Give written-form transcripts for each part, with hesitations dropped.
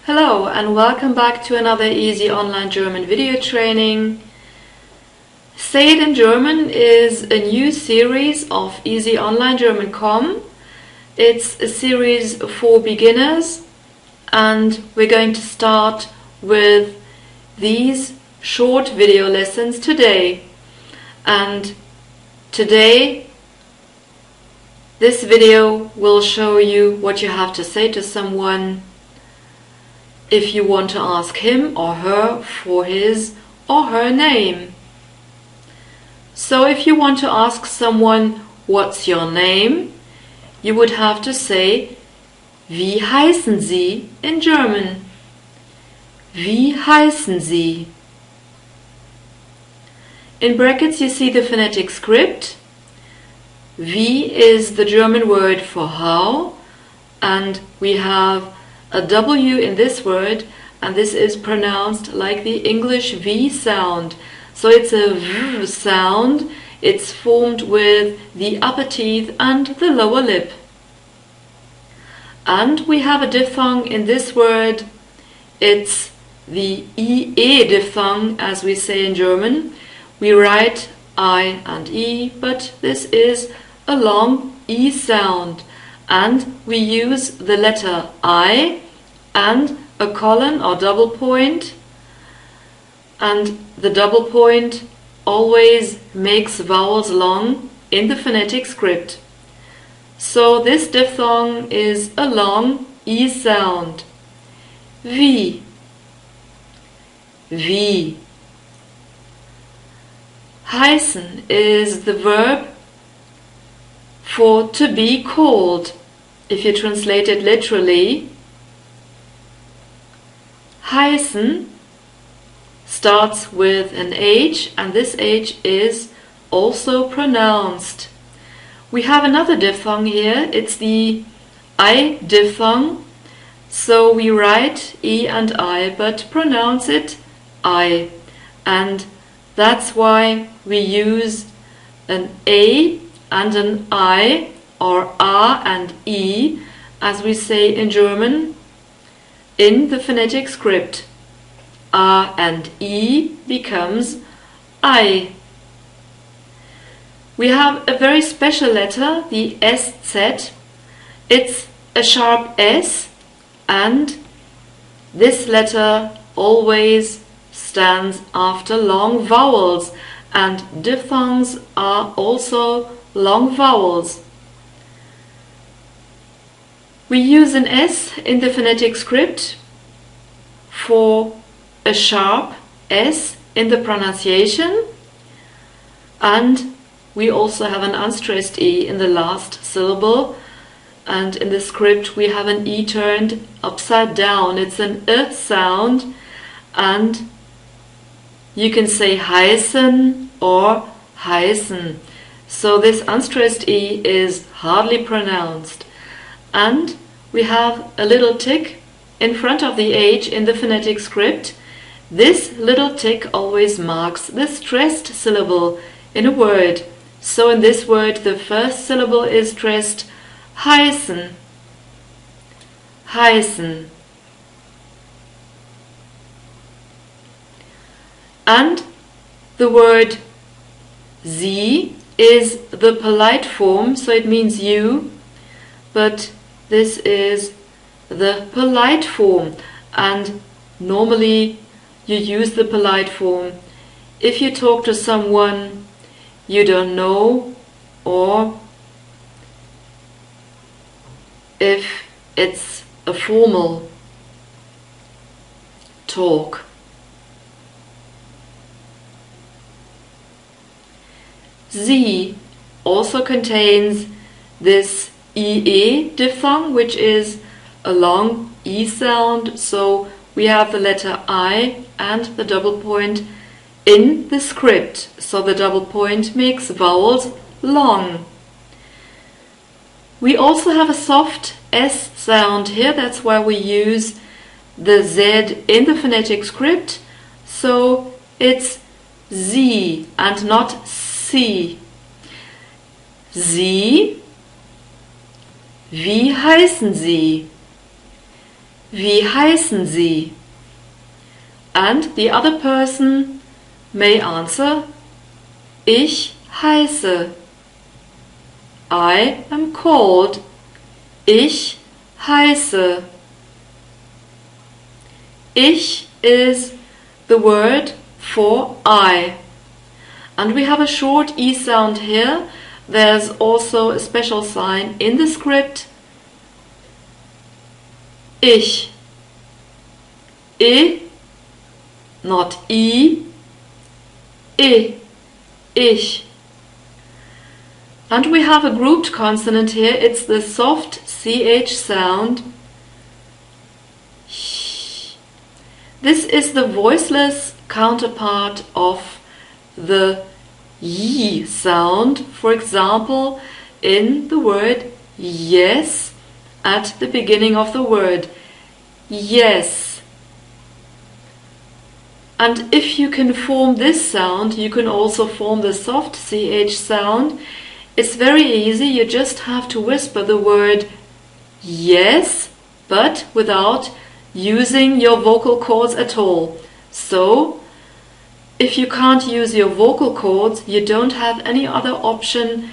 Hello and welcome back to another easy online German video training. Say It in German is a new series of Easy Online German.com. It's a series for beginners and we're going to start with these short video lessons today. And today this video will show you what you have to say to someone if you want to ask him or her for his or her name. So if you want to ask someone what's your name, you would have to say Wie heißen Sie in German? Wie heißen Sie? In brackets you see the phonetic script. Wie is the German word for how, and we have a W in this word, and this is pronounced like the English V sound. So it's a V sound. It's formed with the upper teeth and the lower lip. And we have a diphthong in this word. It's the IE diphthong, as we say in German. We write I and E, but this is a long E sound. And we use the letter I and a colon or double point, and the double point always makes vowels long in the phonetic script. So this diphthong is a long E sound. Wie. Wie. Heißen is the verb for to be called. If you translate it literally, heißen starts with an H, and this H is also pronounced. We have another diphthong here. It's the I diphthong. So we write E and I, but pronounce it I. And that's why we use an A and an I, or A and E, as we say in German, in the phonetic script. A and E becomes I. We have a very special letter, the SZ. It's a sharp S, and this letter always stands after long vowels, and diphthongs are also long vowels. We use an S in the phonetic script for a sharp S in the pronunciation, and we also have an unstressed E in the last syllable, and in the script we have an E turned upside down. It's an sound, and you can say heißen or heißen. So this unstressed E is hardly pronounced. And we have a little tick in front of the H in the phonetic script. This little tick always marks the stressed syllable in a word. So in this word the first syllable is stressed, heißen. Heißen. And the word Sie is the polite form, so it means you, but this is the polite form, and normally you use the polite form if you talk to someone you don't know, or if it's a formal talk. Sie also contains this IE diphthong, which is a long E sound, so we have the letter I and the double point in the script, so the double point makes vowels long. We also have a soft S sound here, that's why we use the Z in the phonetic script, so it's Sie and not Sie. Sie. Wie heißen Sie? Wie heißen Sie? And the other person may answer, Ich heiße. I am called. Ich heiße. Ich is the word for I. And we have a short E sound here. There's also a special sign in the script. Ich. I, not I. I. Ich. And we have a grouped consonant here. It's the soft CH sound. This is the voiceless counterpart of the Y sound. For example, in the word yes at the beginning of the word. Yes. And if you can form this sound, you can also form the soft CH sound. It's very easy. You just have to whisper the word yes, but without using your vocal cords at all. So, if you can't use your vocal cords, you don't have any other option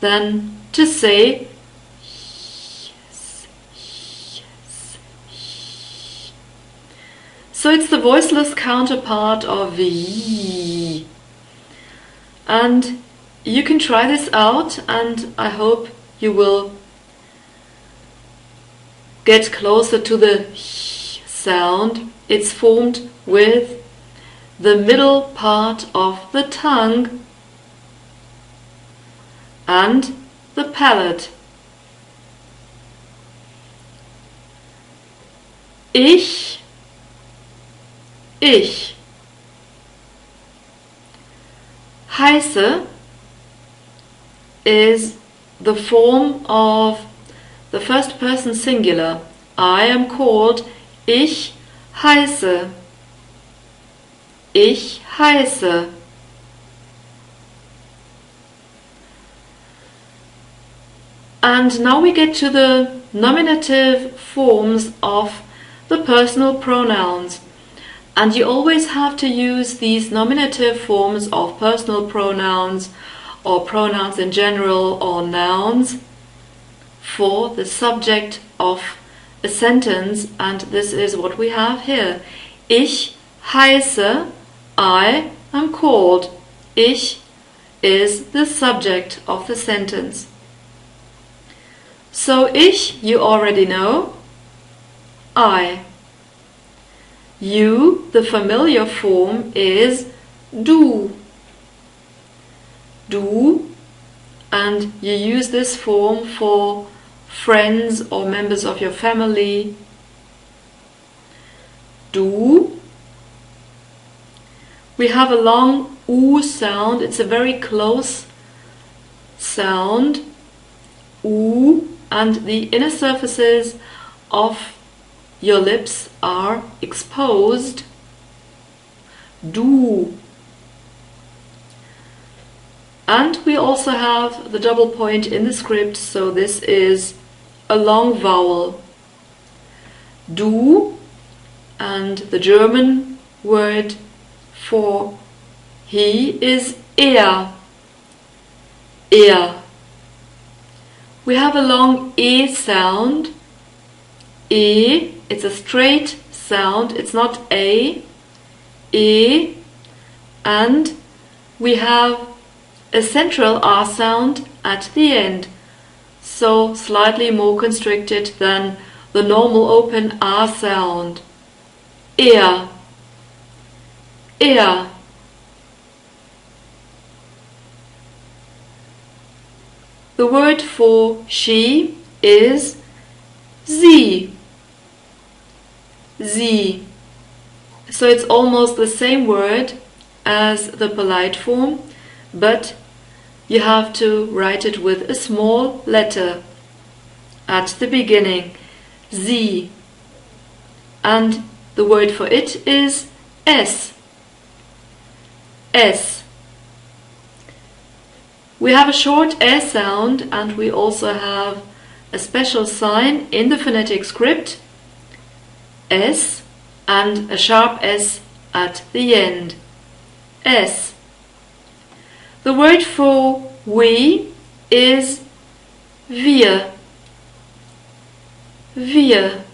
than to say yes, yes, yes. So it's the voiceless counterpart of Y. And you can try this out, and I hope you will get closer to the sound. It's formed with the middle part of the tongue and the palate. Ich, ich. Heiße is the form of the first person singular. I am called. Ich heiße. Ich heiße. And now we get to the nominative forms of the personal pronouns. And you always have to use these nominative forms of personal pronouns or pronouns in general or nouns for the subject of a sentence, and this is what we have here. Ich heiße, I am called. Ich is the subject of the sentence. So ich, you already know. I. You, the familiar form, is du. Du, and you use this form for friends or members of your family. Du. We have a long U sound. It's a very close sound. U, and the inner surfaces of your lips are exposed. Du. And we also have the double point in the script, so this is a long vowel. Du, and the German word for he is er. Er. We have a long E sound. E, it's a straight sound, it's not A. E, and we have a central R sound at the end, so slightly more constricted than the normal open R sound. Er. Er. The word for she is sie. Sie. So it's almost the same word as the polite form, but you have to write it with a small letter at the beginning. Sie. And the word for it is es. Es. We have a short S sound, and we also have a special sign in the phonetic script. S and a sharp S at the end. S. The word for we is wir. Wir.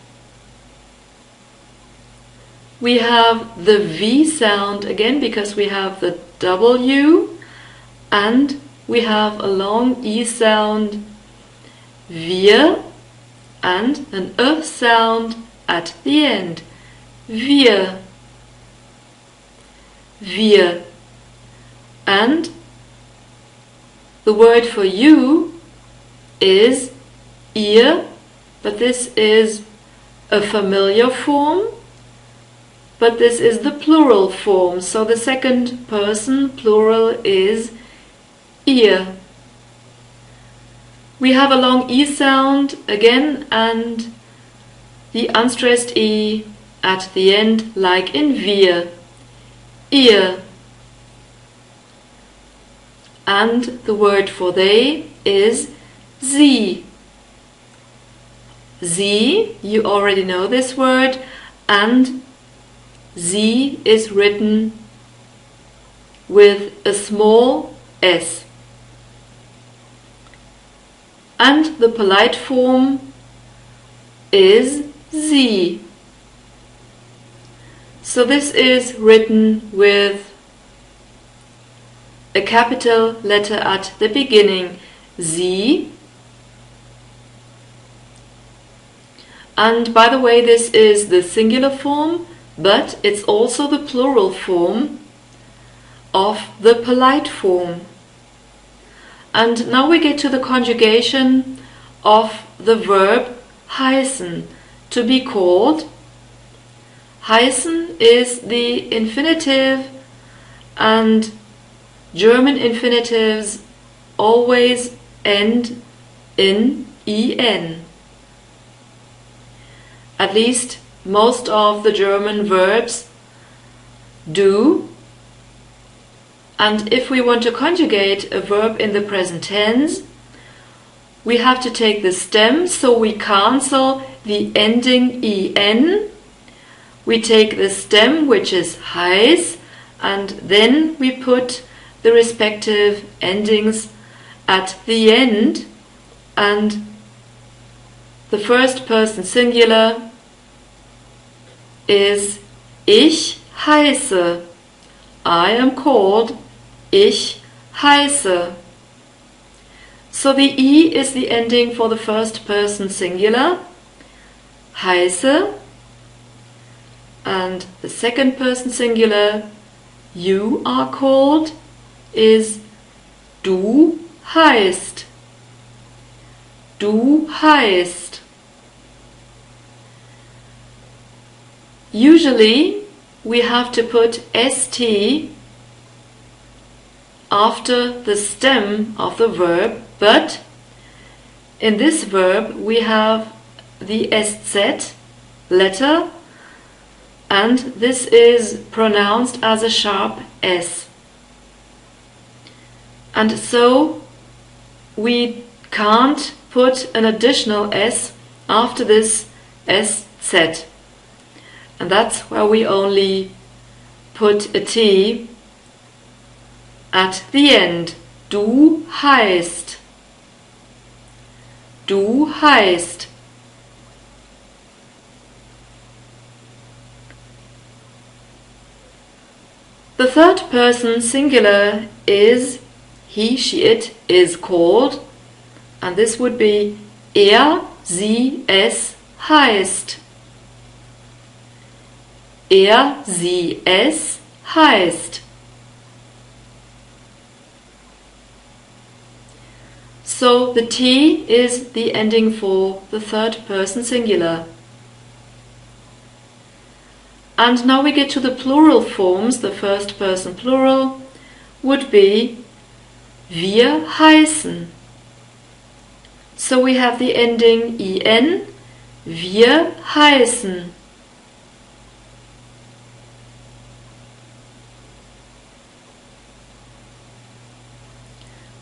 We have the V sound again because we have the W, and we have a long E sound, wir, and an E sound at the end, wir. Wir. And the word for you is ihr, but this is a familiar form, but this is the plural form, so the second person plural is ihr. We have a long E sound again and the unstressed E at the end like in wir, ihr. And the word for they is sie. Sie, you already know this word, and sie is written with a small s. And the polite form is sie. So this is written with a capital letter at the beginning, sie. And by the way, this is the singular form, but it's also the plural form of the polite form. And now we get to the conjugation of the verb heißen, to be called. Heißen is the infinitive, and German infinitives always end in en. At least most of the German verbs do. And if we want to conjugate a verb in the present tense, we have to take the stem, so we cancel the ending en. We take the stem, which is heiß, and then we put the respective endings at the end, and the first person singular is ich heiße. I am called, ich heiße. So the E is the ending for the first person singular, heiße, and the second person singular, you are called, is du heißt. Du heißt. Usually we have to put st after the stem of the verb, but in this verb we have the sz letter, and this is pronounced as a sharp S. And so we can't put an additional S after this sz. And that's where we only put a T at the end. Du heißt. Du heißt. The third person singular is he, she, it is called, and this would be sie, es heißt. Sie, es heißt. So the T is the ending for the third person singular. And now we get to the plural forms. The first person plural would be wir heißen. So we have the ending en, wir heißen.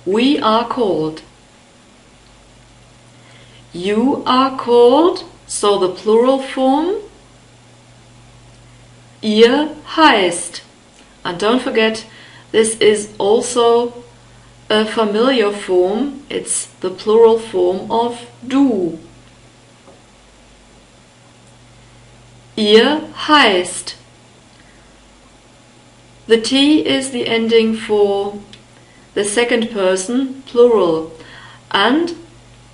We are called. You are called, so the plural form Ihr heißt. And don't forget, this is also a familiar form. It's the plural form of du. Ihr heißt. The T is the ending for the second person plural, and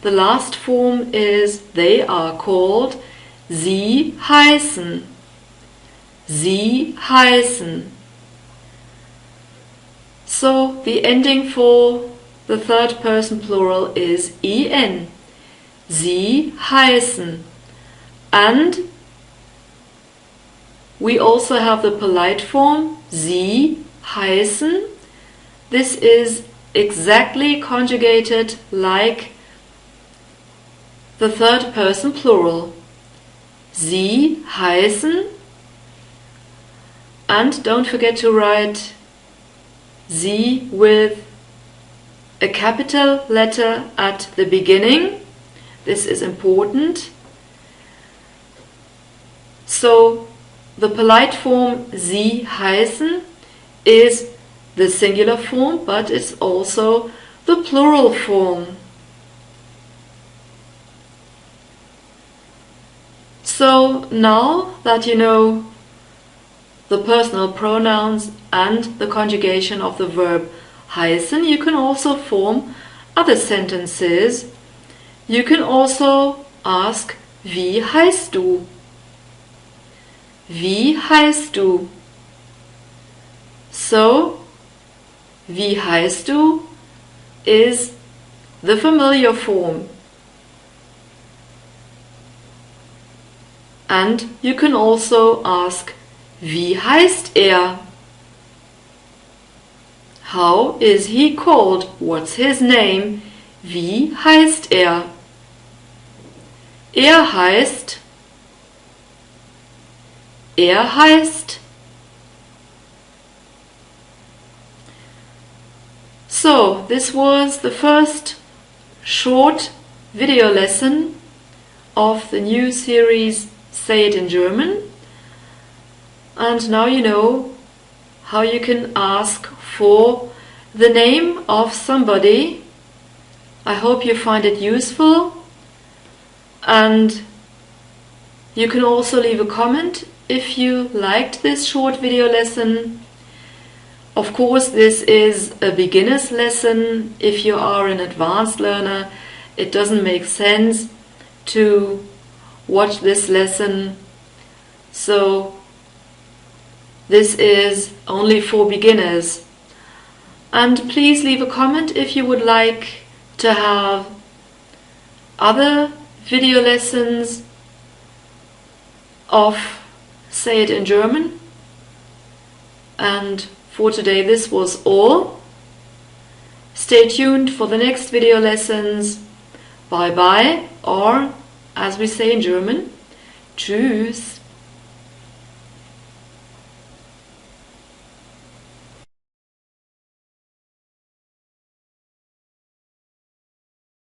the last form is they are called. Sie heißen. Sie heißen. So the ending for the third person plural is en. Sie heißen. And we also have the polite form, Sie heißen. This is exactly conjugated like the third person plural. Sie heißen. And don't forget to write Sie with a capital letter at the beginning. This is important. So the polite form Sie heißen is the singular form, but it's also the plural form. So now that you know the personal pronouns and the conjugation of the verb heißen, you can also form other sentences. You can also ask, wie heißt du? Wie heißt du? So, wie heißt du is the familiar form. And you can also ask, wie heißt er? How is he called? What's his name? Wie heißt er? Er heißt. Er heißt. So, this was the first short video lesson of the new series Say It in German. And now you know how you can ask for the name of somebody. I hope you find it useful, and you can also leave a comment if you liked this short video lesson. Of course, this is a beginner's lesson. If you are an advanced learner, it doesn't make sense to watch this lesson. So this is only for beginners. And please leave a comment if you would like to have other video lessons of Say It in German. And for today this was all. Stay tuned for the next video lessons. Bye bye, or as we say in German, tschüss.